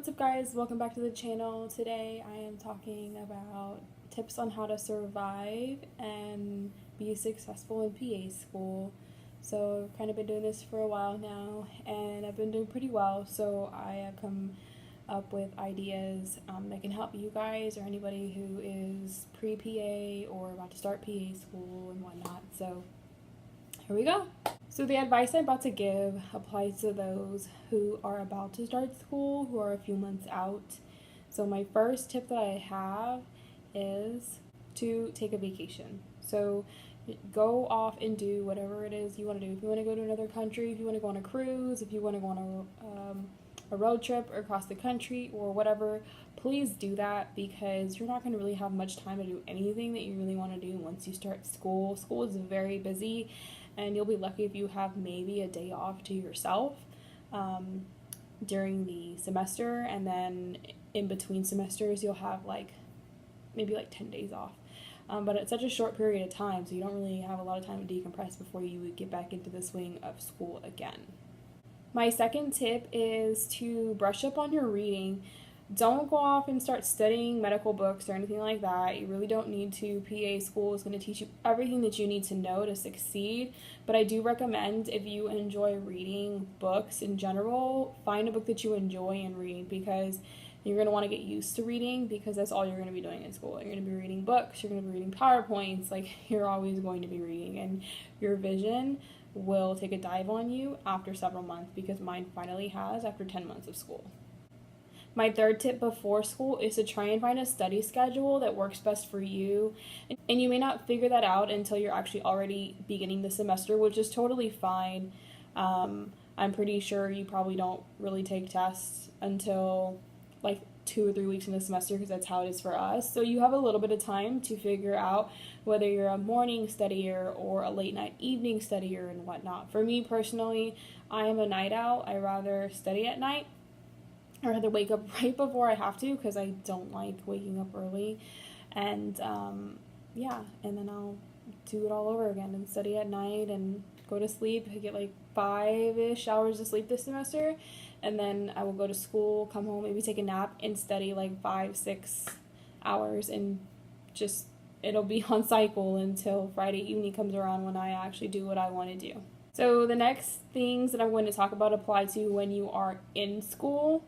what's up guys? Welcome back to the channel. Today I am talking about tips on how to survive and be successful in PA school. So I've kind of been doing this for a while now and I've been doing pretty well, so I have come up with ideas that can help you guys or anybody who is pre-PA or about to start PA school and whatnot. So here we go. So the advice I'm about to give applies to those who are about to start school, who are a few months out. So my first tip that I have is to take a vacation. So go off and do whatever it is you want to do. If you want to go to another country, if you want to go on a cruise, if you want to go on a road trip or across the country or whatever, please do that, because you're not going to really have much time to do anything that you really want to do once you start school. School is very busy, and you'll be lucky if you have maybe a day off to yourself during the semester, and then in between semesters you'll have maybe 10 days off. But it's such a short period of time, so you don't really have a lot of time to decompress before you would get back into the swing of school again. My second tip is to brush up on your reading. Don't go off and start studying medical books or anything like that. You really don't need to. PA school is going to teach you everything that you need to know to succeed. But I do recommend, if you enjoy reading books in general, find a book that you enjoy and read, because you're going to want to get used to reading, because that's all you're going to be doing in school. You're going to be reading books, you're going to be reading PowerPoints, you're always going to be reading, and your vision will take a dive on you after several months, because mine finally has after 10 months of school. My third tip before school is to try and find a study schedule that works best for you. And you may not figure that out until you're actually already beginning the semester, which is totally fine. I'm pretty sure you probably don't really take tests until 2 or 3 weeks in the semester, because that's how it is for us. So you have a little bit of time to figure out whether you're a morning studier or a late night evening studier and whatnot. For me personally, I am a night owl. I rather study at night. I rather wake up right before I have to, because I don't like waking up early. And and then I'll do it all over again and study at night and go to sleep. I get 5-ish hours of sleep this semester, and then I will go to school, come home, maybe take a nap, and study 5-6 hours, and just it'll be on cycle until Friday evening comes around, when I actually do what I want to do. So the next things that I'm going to talk about apply to when you are in school.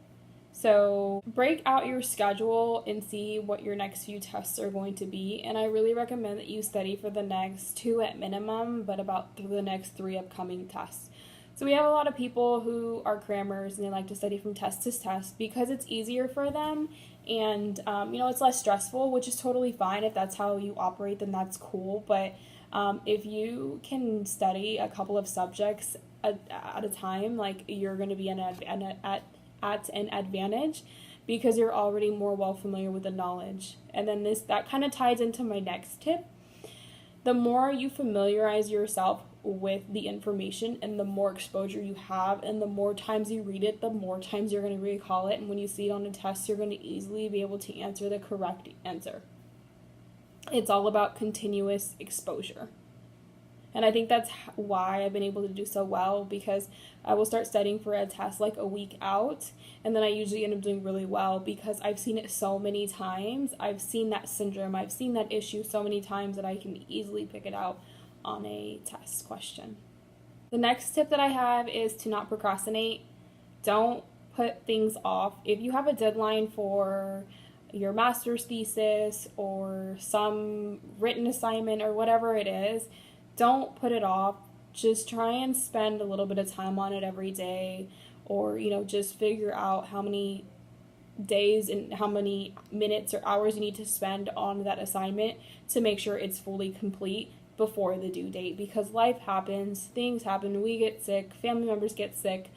So break out your schedule and see what your next few tests are going to be. And I really recommend that you study for the next 2 at minimum, but about the next 3 upcoming tests. So we have a lot of people who are crammers and they like to study from test to test because it's easier for them, and it's less stressful, which is totally fine. If that's how you operate, then that's cool. But if you can study a couple of subjects at a time, you're going to be at an advantage, because you're already more well familiar with the knowledge. And then that kind of ties into my next tip. The more you familiarize yourself with the information, and the more exposure you have, and the more times you read it, the more times you're going to recall it, and when you see it on a test, you're going to easily be able to answer the correct answer. It's all about continuous exposure. And I think that's why I've been able to do so well, because I will start studying for a test a week out, and then I usually end up doing really well, because I've seen it so many times. I've seen that syndrome, I've seen that issue so many times that I can easily pick it out on a test question. The next tip that I have is to not procrastinate. Don't put things off. If you have a deadline for your master's thesis or some written assignment or whatever it is, don't put it off. Just try and spend a little bit of time on it every day, or just figure out how many days and how many minutes or hours you need to spend on that assignment to make sure it's fully complete before the due date, because life happens, things happen, we get sick, family members get sick,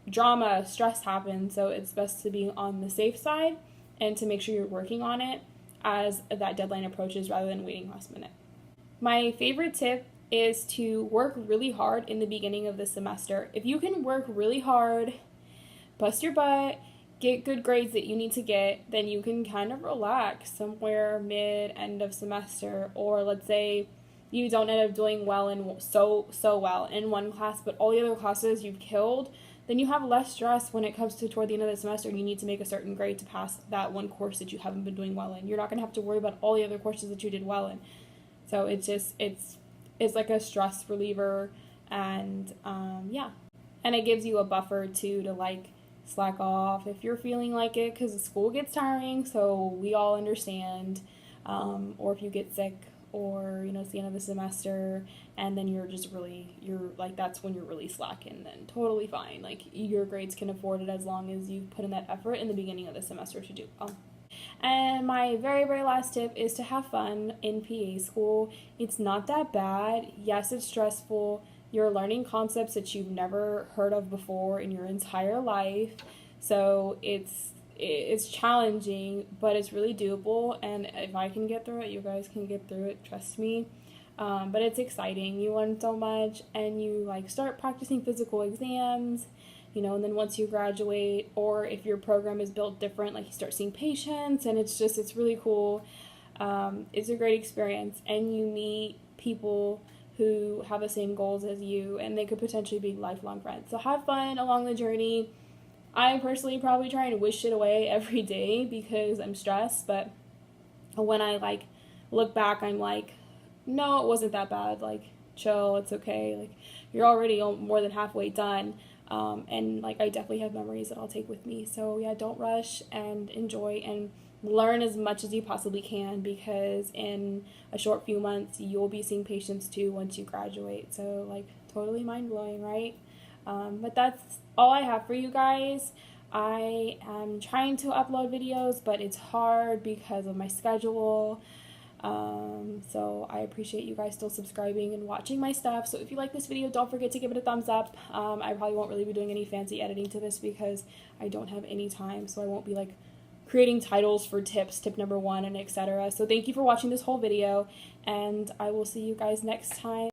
drama, stress happens, so it's best to be on the safe side and to make sure you're working on it as that deadline approaches, rather than waiting last minute. My favorite tip is to work really hard in the beginning of the semester. If you can work really hard, bust your butt, get good grades that you need to get, then you can kind of relax somewhere end of semester. Or let's say you don't end up doing well in so well in one class, but all the other classes you've killed, then you have less stress when it comes to toward the end of the semester and you need to make a certain grade to pass that one course that you haven't been doing well in. You're not going to have to worry about all the other courses that you did well in. So it's like a stress reliever, and yeah. And it gives you a buffer too to like slack off if you're feeling like it, because school gets tiring, so we all understand. Or if you get sick, or it's the end of the semester and then you're like, that's when you're really slacking, then totally fine. Like, your grades can afford it as long as you put in that effort in the beginning of the semester to do well. And my very, very last tip is to have fun in PA school. It's not that bad. Yes, it's stressful. You're learning concepts that you've never heard of before in your entire life. So it's challenging, but it's really doable. And if I can get through it, you guys can get through it. Trust me. But it's exciting. You learn so much, and you like start practicing physical exams, and then once you graduate, or if your program is built different, like you start seeing patients, and it's really cool. It's a great experience, and you meet people who have the same goals as you, and they could potentially be lifelong friends. So have fun along the journey. I personally probably try and wish it away every day because I'm stressed, but when I like look back, I'm like, no, it wasn't that bad. Like, chill, it's okay. Like, you're already more than halfway done. And like, I definitely have memories that I'll take with me. So yeah, don't rush, and enjoy and learn as much as you possibly can, because in a short few months you'll be seeing patients too once you graduate. So like, totally mind-blowing, right? But that's all I have for you guys. I am trying to upload videos, but it's hard because of my schedule. So I appreciate you guys still subscribing and watching my stuff. So if you like this video, don't forget to give it a thumbs up. I probably won't really be doing any fancy editing to this because I don't have any time, so I won't be like creating titles for tips, tip number 1, and etc. So thank you for watching this whole video, and I will see you guys next time.